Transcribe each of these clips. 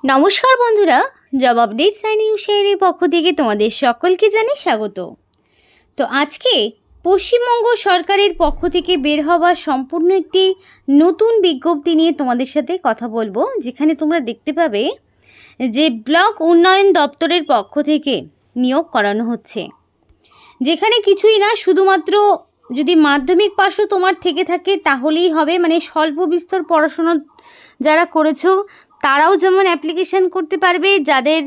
नमस्कार बंधुरा जब अपडेट साइन न्यूज़েर पक्ष थेके तोमादेर सकलके जानाई स्वागत। तो आज के पश्चिमबंग सरकारेर पक्ष थेके बेर हवा सम्पूर्ण एकटी नतून विज्ञप्ति निये तोमादेर साथे कथा बोलबो, जेखाने तोमरा देखते पाबे जे ब्लक उन्नयन दप्तरेर पक्ष थेके नियोग करानो हच्छे, जेखाने किछुई ना शुधुमात्र यदि माध्यमिक पाशो तोमार थेके थाके ताहलेई हबे, माने स्वल्प बिस्तर पढ़ाशोना जारा करेछो ताराও যেমন অ্যাপ্লিকেশন করতে পারবে, যাদের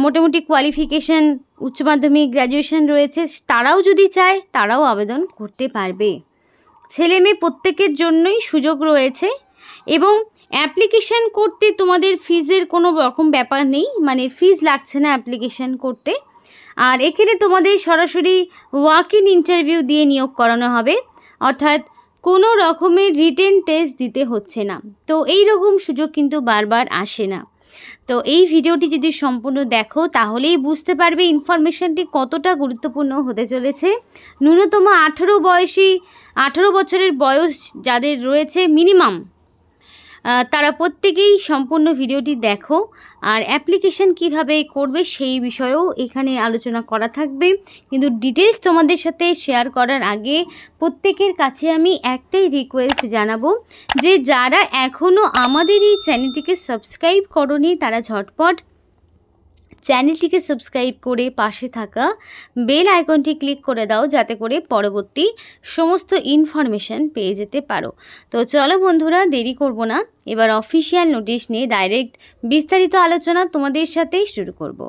মোটামুটি কোয়ালিফিকেশন উচ্চ মাধ্যমিক গ্র্যাজুয়েশন রয়েছে তারাও যদি চায় তারাও আবেদন করতে পারবে। ছেলে মেয়ে প্রত্যেকের জন্যই সুযোগ রয়েছে এবং অ্যাপ্লিকেশন করতে তোমাদের ফিজের কোনো রকম ব্যাপার নেই, মানে ফিজ লাগছে না অ্যাপ্লিকেশন করতে। আর এখানে তোমাদের সরাসরি ওয়াক ইন ইন্টারভিউ দিয়ে নিয়োগ করানো হবে, অর্থাৎ কোনো রকমের রিটেন টেস্ট দিতে হচ্ছে না। তো এই রকম সুযোগ কিন্তু বারবার আসে না। তো এই ভিডিওটি যদি সম্পূর্ণ দেখো তাহলেই বুঝতে পারবে ইনফরমেশনটি কতটা গুরুত্বপূর্ণ হতে চলেছে। ন্যূনতম 18 বছরের বয়স যাদের রয়েছে মিনিমাম, তারা প্রত্যেকেই সম্পূর্ণ ভিডিওটি দেখো। আর অ্যাপ্লিকেশন কিভাবে করবে সেই বিষয়েও এখানে আলোচনা করা থাকবে, কিন্তু ডিটেলস তোমাদের সাথে শেয়ার করার আগে প্রত্যেকের কাছে আমি একটাই রিকোয়েস্ট জানাবো যে যারা এখনও আমাদের এই চ্যানেলটিকে সাবস্ক্রাইব করোনি তারা ঝটপট চ্যানেলটিকে সাবস্ক্রাইব করে পাশে থাকা বেল আইকনটি ক্লিক করে দাও, যাতে করে পরবর্তী সমস্ত ইনফরমেশন পেয়ে যেতে পারো। তো চলো বন্ধুরা, দেরি করব না, এবার অফিসিয়াল নোটিশ নিয়ে ডাইরেক্ট বিস্তারিত আলোচনা তোমাদের সাথেই শুরু করব।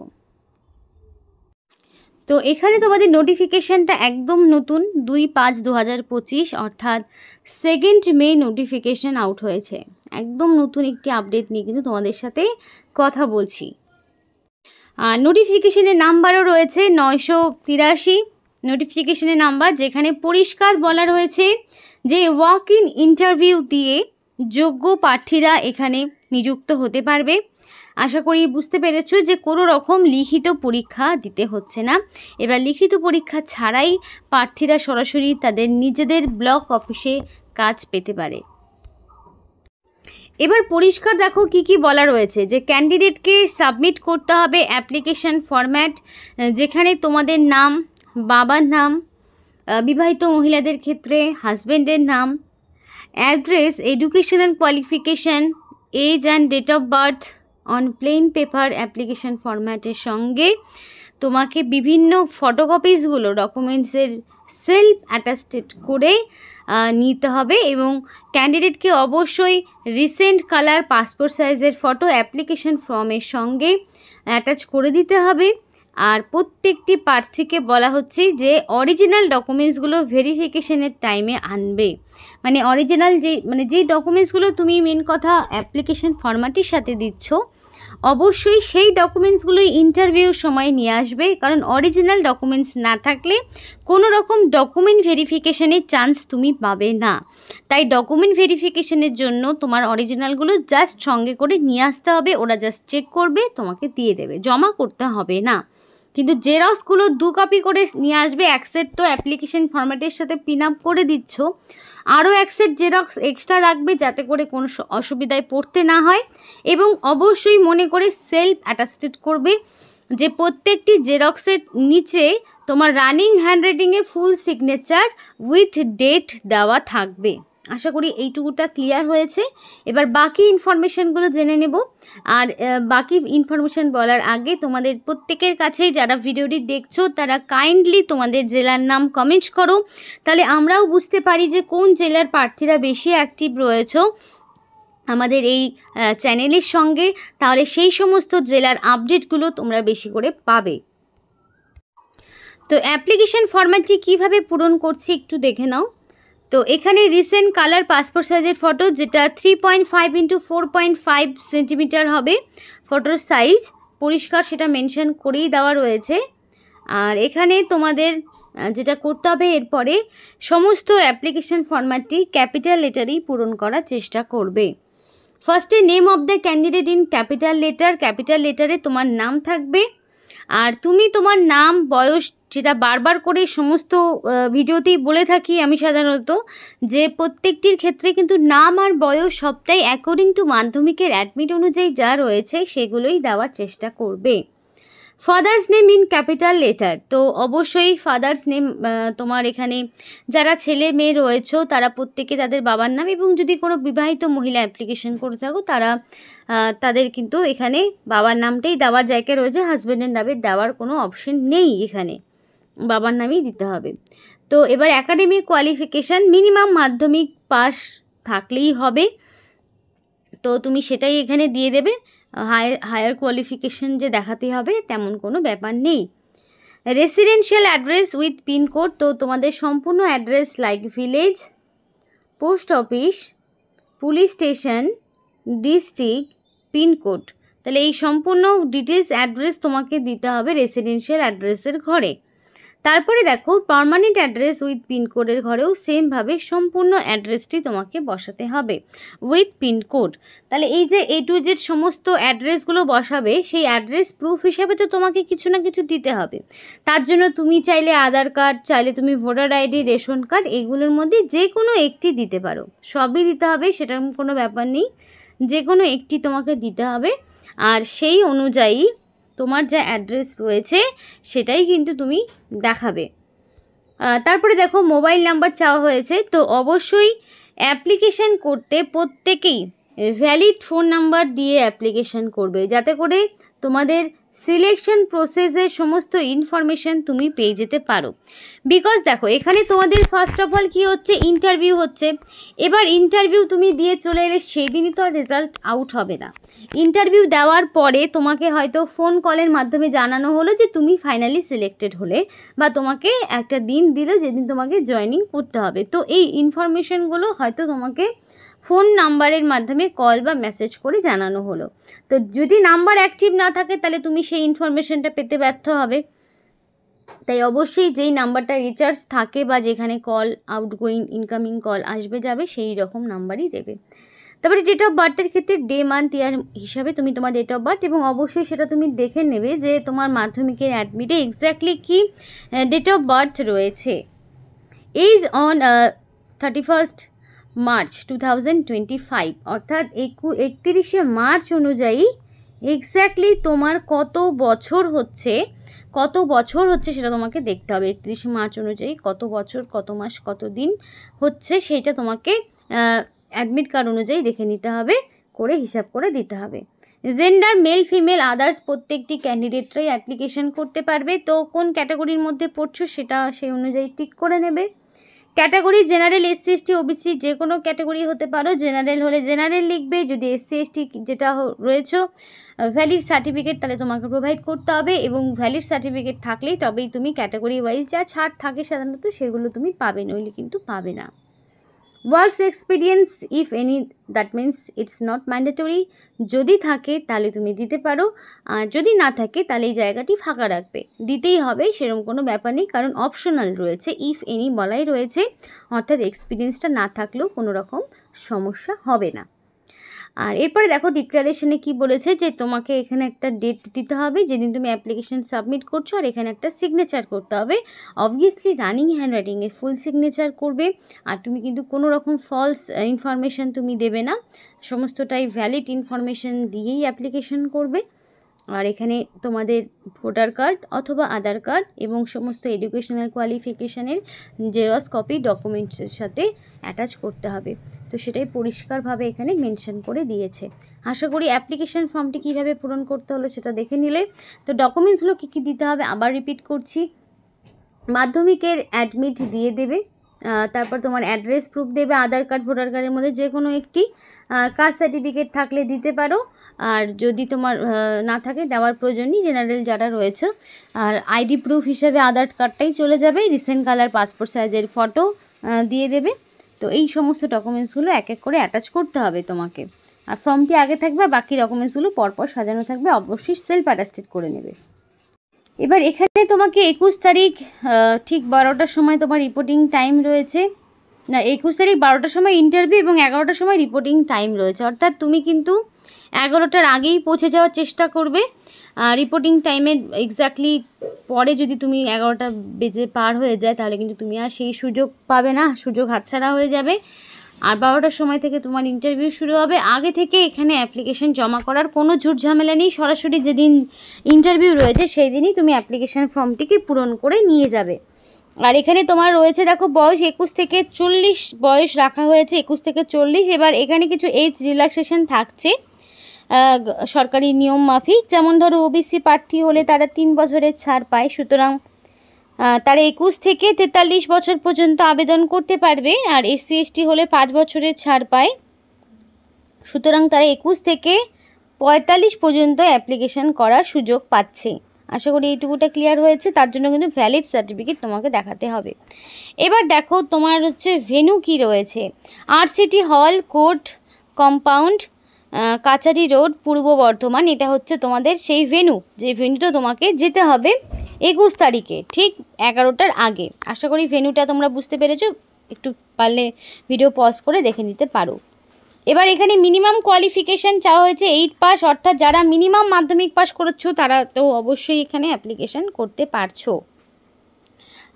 তো এখানে তোমাদের নোটিফিকেশানটা একদম নতুন 2/5/2025 অর্থাৎ 2 মে নোটিফিকেশান আউট হয়েছে। একদম নতুন একটি আপডেট নিয়ে কিন্তু তোমাদের সাথে কথা বলছি। নোটিফিকেশনের নাম্বারও রয়েছে 983 নোটিফিকেশনের নাম্বার, যেখানে পরিষ্কার বলা রয়েছে যে ওয়াক ইন ইন্টারভিউ দিয়ে যোগ্য প্রার্থীরা এখানে নিযুক্ত হতে পারবে। আশা করি বুঝতে পেরেছো যে কোনো রকম লিখিত পরীক্ষা দিতে হচ্ছে না। এবার লিখিত পরীক্ষা ছাড়াই প্রার্থীরা সরাসরি তাদের নিজেদের ব্লক অফিসে কাজ পেতে পারে। এবার পরিষ্কার দেখো কি কি বলা রয়েছে, যে ক্যান্ডিডেটকে সাবমিট করতে হবে অ্যাপ্লিকেশন ফরম্যাট, যেখানে তোমাদের নাম, বাবার নাম, বিবাহিত মহিলাদের ক্ষেত্রে হাজব্যান্ডের নাম, address, educational qualification, age and date of birth on plain paper application ফরম্যাটের সঙ্গে তোমাকে বিভিন্ন ফটোকপিসগুলো ডকুমেন্টসের সেলফ অ্যাটাস্টেড করে নিতে হবে এবং ক্যান্ডিডেটকে অবশ্যই রিসেন্ট কালার পাসপোর্ট সাইজের ফটো অ্যাপ্লিকেশন ফর্মের সঙ্গে অ্যাটাচ করে দিতে হবে। আর প্রত্যেকটি প্রার্থীকে বলা হচ্ছে যে অরিজিনাল ডকুমেন্টসগুলো ভেরিফিকেশনের টাইমে আনবে, মানে অরিজিনাল যেই ডকুমেন্টসগুলো তুমি মেন কথা অ্যাপ্লিকেশন ফর্ম্যাটের সাথে দিচ্ছ অবশ্যই সেই ডকুমেন্টসগুলোই ইন্টারভিউর সময় নিয়ে আসবে, কারণ অরিজিনাল ডকুমেন্টস না থাকলে কোনো রকম ডকুমেন্ট ভেরিফিকেশনের চান্স তুমি পাবে না। তাই ডকুমেন্ট ভেরিফিকেশনের জন্য তোমার অরিজিনালগুলো জাস্ট সঙ্গে করে নিয়ে আসতে হবে, ওরা জাস্ট চেক করবে তোমাকে দিয়ে দেবে, জমা করতে হবে না। কিন্তু জেরক্সগুলো 2 কপি করে নিয়ে আসবে। এক সেট তো অ্যাপ্লিকেশন ফরম্যাটের সাথে পিন আপ করে দিচ্ছ, আরও এক সেট জেরক্স এক্সট্রা রাখবে যাতে করে কোনো অসুবিধায় পড়তে না হয়, এবং অবশ্যই মনে করে সেলফ অ্যাটাস্টেড করবে যে প্রত্যেকটি জেরক্সের নিচে তোমার রানিং হ্যান্ডরাইটিংয়ে ফুল সিগনেচার উইথ ডেট দেওয়া থাকবে। আশা করি এইটুকুটা ক্লিয়ার হয়েছে। এবার বাকি ইনফরমেশানগুলো জেনে নেব। আর বাকি ইনফরমেশান বলার আগে তোমাদের প্রত্যেকের কাছেই যারা ভিডিওটি দেখছো তারা কাইন্ডলি তোমাদের জেলার নাম কমেন্ট করো, তাহলে আমরাও বুঝতে পারি যে কোন জেলার প্রার্থীরা বেশি অ্যাক্টিভ রয়েছো আমাদের এই চ্যানেলের সঙ্গে, তাহলে সেই সমস্ত জেলার আপডেটগুলো তোমরা বেশি করে পাবে। তো অ্যাপ্লিকেশন ফরম্যাটটি কীভাবে পূরণ করছি একটু দেখে নাও। তো এখানে রিসেন্ট কালার পাসপোর্ট সাইজের ফটো, যেটা 3.5 × 4.5 সেন্টিমিটার হবে ফটোর সাইজ, পরিষ্কার সেটা মেনশন করেই দেওয়া রয়েছে। আর এখানে তোমাদের যেটা করতে হবে এরপরে সমস্ত অ্যাপ্লিকেশন ফরম্যাটটি ক্যাপিটাল লেটারেই পূরণ করার চেষ্টা করবে। ফার্স্টে name of the candidate in capital letter, capital লেটারে তোমার নাম থাকবে। আর তুমি তোমার নাম বয়স, যেটা বারবার করে সমস্ত ভিডিওতেই বলে থাকি আমি সাধারণত, যে প্রত্যেকটির ক্ষেত্রে কিন্তু নাম আর বয়স সবটাই অ্যাকর্ডিং টু মাধ্যমিকের অ্যাডমিট অনুযায়ী যা রয়েছে সেগুলোই দেওয়ার চেষ্টা করবে। Father's name in capital letter, তো অবশ্যই ফাদার্স নেম তোমার এখানে যারা ছেলে মেয়ে রয়েছে তারা প্রত্যেকে তাদের বাবার নাম, এবং যদি কোনো বিবাহিত মহিলা অ্যাপ্লিকেশন করে থাকো তারা তাদের কিন্তু এখানে বাবার নামটাই দেওয়ার জায়গা রয়েছে, হাজব্যান্ডের নামে দেওয়ার কোনো অপশন নেই, এখানে বাবার নামই দিতে হবে। তো এবার একাডেমিক কোয়ালিফিকেশান মিনিমাম মাধ্যমিক পাস থাকলেই হবে, তো তুমি সেটাই এখানে দিয়ে দেবে। হায়ার কোয়ালিফিকেশান যে দেখাতে হবে তেমন কোনো ব্যাপার নেই। রেসিডেন্সিয়াল অ্যাড্রেস উইথ পিনকোড, তো তোমাদের সম্পূর্ণ address like village, post office, police station, district, pincode, তাহলে এই সম্পূর্ণ ডিটেলস অ্যাড্রেস তোমাকে দিতে হবে রেসিডেন্সিয়াল অ্যাড্রেসের ঘরে। তারপরে দেখো পার্মানেন্ট অ্যাড্রেস উইথ পিনকোডের ঘরেও সেমভাবে সম্পূর্ণ অ্যাড্রেসটি তোমাকে বসাতে হবে উইথ পিনকোড। তাহলে এই যে A to Z সমস্ত অ্যাড্রেসগুলো বসাবে, সেই অ্যাড্রেস প্রুফ হিসাবে তো তোমাকে কিছু না কিছু দিতে হবে। তার জন্য তুমি চাইলে আধার কার্ড, চাইলে তুমি ভোটার আইডি, রেশন কার্ড, এগুলোর মধ্যে যে কোনো একটি দিতে পারো, সবই দিতে হবে সেটার কোনো ব্যাপার নেই, যে কোনো একটি তোমাকে দিতে হবে। আর সেই অনুযায়ী তোমার যা অ্যাড্রেস রয়েছে সেটাই কিন্তু তুমি দেখাবে। তারপরে দেখো মোবাইল নাম্বার চাওয়া হয়েছে, তো অবশ্যই অ্যাপ্লিকেশান করতে প্রত্যেকেই ভ্যালিড ফোন নাম্বার দিয়ে অ্যাপ্লিকেশান করবে, যাতে করে তোমাদের সিলেকশন প্রসেসের সমস্ত ইনফরমেশান তুমি পেয়ে যেতে পারো। বিকজ দেখো এখানে তোমাদের ফার্স্ট অফ অল কী হচ্ছে, ইন্টারভিউ হচ্ছে। এবার ইন্টারভিউ তুমি দিয়ে চলে এলে সেই দিনই তো আর রেজাল্ট আউট হবে না। ইন্টারভিউ দেওয়ার পরে তোমাকে হয়তো ফোন কলের মাধ্যমে জানানো হলো যে তুমি ফাইনালি সিলেক্টেড হলে, বা তোমাকে একটা দিন দিল যেদিন তোমাকে জয়েনিং করতে হবে। তো এই ইনফরমেশানগুলো হয়তো তোমাকে ফোন নাম্বারের মাধ্যমে কল বা মেসেজ করে জানানো হলো। তো যদি নাম্বার অ্যাক্টিভ না থাকে তাহলে তুমি সেই ইনফরমেশানটা পেতে ব্যর্থ হবে। তাই অবশ্যই যেই নাম্বারটা রিচার্জ থাকে বা যেখানে কল আউটগোয়িং ইনকামিং কল আসবে যাবে সেই রকম নাম্বারই দেবে। তারপরে ডেট অফ বার্থের ক্ষেত্রে ডে মান্থ ইয়ার হিসাবে তুমি তোমার ডেট অফ বার্থ, এবং অবশ্যই সেটা তুমি দেখে নেবে যে তোমার মাধ্যমিকের অ্যাডমিটে এক্স্যাক্টলি কি ডেট অফ বার্থ রয়েছে। এইজ অন 31 মার্চ 2025, অর্থাৎ 31শে মার্চ অনুযায়ী এক্স্যাক্টলি তোমার কত বছর হচ্ছে সেটা তোমাকে দেখতে হবে। 31শে মার্চ অনুযায়ী কত বছর, কত মাস, কত দিন হচ্ছে সেটা তোমাকে অ্যাডমিট কার্ড অনুযায়ী দেখে নিতে হবে, করে হিসাব করে দিতে হবে। জেন্ডার মেল ফিমেল আদার্স প্রত্যেকটি ক্যান্ডিডেটরাই অ্যাপ্লিকেশন করতে পারবে। তো কোন ক্যাটাগরির মধ্যে পড়ছো সেটা সেই অনুযায়ী টিক করে নেবে। Category general, SC ST OBC যে কোনো ক্যাটাগরি হতে পারো। জেনারেল হলে জেনারেল লিখবে, যদি SC ST যেটা রয়েছে ভ্যালিড সার্টিফিকেট তাহলে তোমাকে প্রোভাইড করতে হবে, এবং ভ্যালিড সার্টিফিকেট থাকলেই তবেই তুমি ক্যাটাগরি ওয়াইজ যা ছাড় থাকে সাধারণত সেগুলো তুমি পাবে, নইলে কিন্তু পাবে না। Works experience if any, that means it's not mandatory, যদি থাকে তাহলে তুমি দিতে পারো, আর যদি না থাকে তাহলে এই জায়গাটি ফাঁকা রাখবে। দিতেই হবে সেরকম কোনো ব্যাপার নেই, কারণ অপশনাল রয়েছে, ইফ এনি বলাই রয়েছে, অর্থাৎ এক্সপিরিয়েন্সটা না থাকলেও কোনো রকম সমস্যা হবে না। আর এরপরে দেখো ডিক্লারেশনে কি বলেছে, যে তোমাকে এখানে একটা ডেট দিতে হবে যেদিন তুমি অ্যাপ্লিকেশন সাবমিট করছো, আর এখানে একটা সিগনেচার করতে হবে। অবভিয়াসলি রানিং হ্যান্ডরাইটিংয়ে ফুল সিগনেচার করবে, আর তুমি কিন্তু কোনো রকম ফলস ইনফরমেশান তুমি দেবে না, সমস্তটাই ভ্যালিড ইনফরমেশান দিয়েই অ্যাপ্লিকেশন করবে। আর এখানে তোমাদের ভোটার কার্ড অথবা আধার কার্ড এবং সমস্ত এডুকেশনাল কোয়ালিফিকেশানের জেরক্স কপি ডকুমেন্টসের সাথে অ্যাটাচ করতে হবে। তো সেটাই পরিষ্কারভাবে এখানে মেনশন করে দিয়েছে। আশা করি অ্যাপ্লিকেশন ফর্মটি কীভাবে পূরণ করতে হলো সেটা দেখে নিলে। তো ডকুমেন্টসগুলো কী কী দিতে হবে আবার রিপিট করছি। মাধ্যমিকের অ্যাডমিট দিয়ে দেবে, তারপর তোমার অ্যাড্রেস প্রুফ দেবে, আধার কার্ড ভোটার কার্ডের মধ্যে যে কোনো একটি, কাস্ট সার্টিফিকেট থাকলে দিতে পারো, আর যদি তোমার না থাকে দেওয়ার প্রয়োজন নেই, জেনারেল যারা রয়েছে। আর আইডি প্রুফ হিসেবে আধার কার্ডটাই চলে যাবে, রিসেন্ট কালার পাসপোর্ট সাইজের ফটো দিয়ে দেবে। তো এই সমস্ত ডকুমেন্টসগুলো এক এক করে অ্যাটাচ করতে হবে তোমাকে। আর ফর্মটি আগে থাকবে, বাকি ডকুমেন্টসগুলো পরপর সাজানো থাকবে, অবশ্যই সেলফ অ্যাটাস্টেড করে নেবে। এবার এখানে তোমাকে 21 তারিখ ঠিক 12টার সময় তোমার রিপোর্টিং টাইম রয়েছে, না 21 তারিখ 12টার সময় ইন্টারভিউ এবং 11টার সময় রিপোর্টিং টাইম রয়েছে, অর্থাৎ তুমি কিন্তু 11টার আগেই পৌঁছে যাওয়ার চেষ্টা করবে। রিপোর্টিং টাইমের এক্স্যাক্টলি পরে যদি তুমি 11টা বেজে পার হয়ে যায় তাহলে কিন্তু তুমি আর সেই সুযোগ পাবে না, সুযোগ হাতছাড়া হয়ে যাবে। আর 12টার সময় থেকে তোমার ইন্টারভিউ শুরু হবে। আগে থেকে এখানে অ্যাপ্লিকেশন জমা করার কোনো ঝুট ঝামেলা নেই, সরাসরি যেদিন ইন্টারভিউ রয়েছে সেই দিনই তুমি অ্যাপ্লিকেশন ফর্মটিকে পূরণ করে নিয়ে যাবে। আর এখানে তোমার রয়েছে দেখো বয়স 21 থেকে 40 বয়স রাখা হয়েছে, 21 থেকে 40। এবার এখানে কিছু এজ রিল্যাক্সেশন থাকছে সরকারি নিয়ম মাফিক, যেমন ধরো ওবিসি প্রার্থী হলে তারা 3 বছরের ছাড় পায়, সুতরাং তারা 21 থেকে 43 বছর পর্যন্ত আবেদন করতে পারবে। আর এসসি এসটি হলে 5 বছরের ছাড় পায়, সুতরাং তারা 21 থেকে 45 পর্যন্ত অ্যাপ্লিকেশন করার সুযোগ পাচ্ছে। আশা করি এইটুকুটা ক্লিয়ার হয়েছে। তার জন্য কিন্তু ভ্যালিড সার্টিফিকেট তোমাকে দেখাতে হবে। এবার দেখো তোমার হচ্ছে ভেন্যু কি রয়েছে। আরসিটি হল, কোর্ট কম্পাউন্ড, কাচারি রোড, পূর্ব বর্ধমান। এটা হচ্ছে তোমাদের সেই ভেন্যু, যে ভেন্যুটা তোমাকে যেতে হবে 21 তারিখে ঠিক 11টার আগে। আশা করি ভেন্যুটা তোমরা বুঝতে পেরেছো, একটু পারলে ভিডিও পজ করে দেখে নিতে পারো। এবার এখানে মিনিমাম কোয়ালিফিকেশান চাওয়া হয়েছে 8 পাস, অর্থাৎ যারা মিনিমাম মাধ্যমিক পাস করেছো তারা তো অবশ্যই এখানে অ্যাপ্লিকেশান করতে পারছো।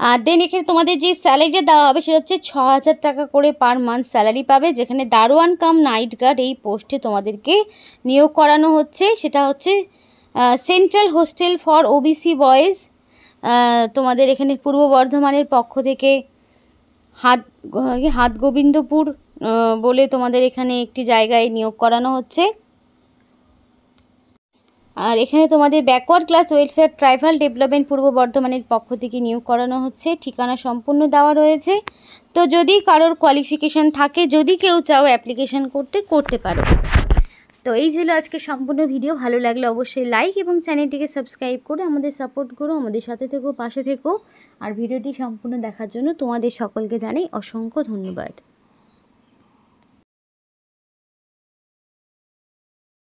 আর দেন এখানে তোমাদের যে স্যালারিটা দেওয়া হবে সেটা হচ্ছে 6000 টাকা করে পার মান্থ স্যালারি পাবে, যেখানে দারোয়ান কাম নাইট গার্ড এই পোস্টে তোমাদেরকে নিয়োগ করানো হচ্ছে। সেটা হচ্ছে central hostel for OBC boys. তোমাদের এখানে পূর্ব বর্ধমানের পক্ষ থেকে হাটগোবিন্দপুর বলে তোমাদের এখানে একটি জায়গায় নিয়োগ করানো হচ্ছে। আর এখানে তোমাদের backward class welfare tribal development পূর্ব বর্ধমানের পক্ষ থেকে নিয়োগ করানো হচ্ছে। ঠিকানা সম্পূর্ণ দেওয়া রয়েছে। তো যদি কারোর কোয়ালিফিকেশান থাকে, যদি কেউ চাও অ্যাপ্লিকেশান করতে পারো। তো এই ছিল আজকে সম্পূর্ণ ভিডিও। ভালো লাগলে অবশ্যই লাইক এবং চ্যানেলটিকে সাবস্ক্রাইব করে আমাদের সাপোর্ট করো, আমাদের সাথে থেকো, পাশে থেকো। আর ভিডিওটি সম্পূর্ণ দেখার জন্য তোমাদের সকলকে জানাই অসংখ্য ধন্যবাদ।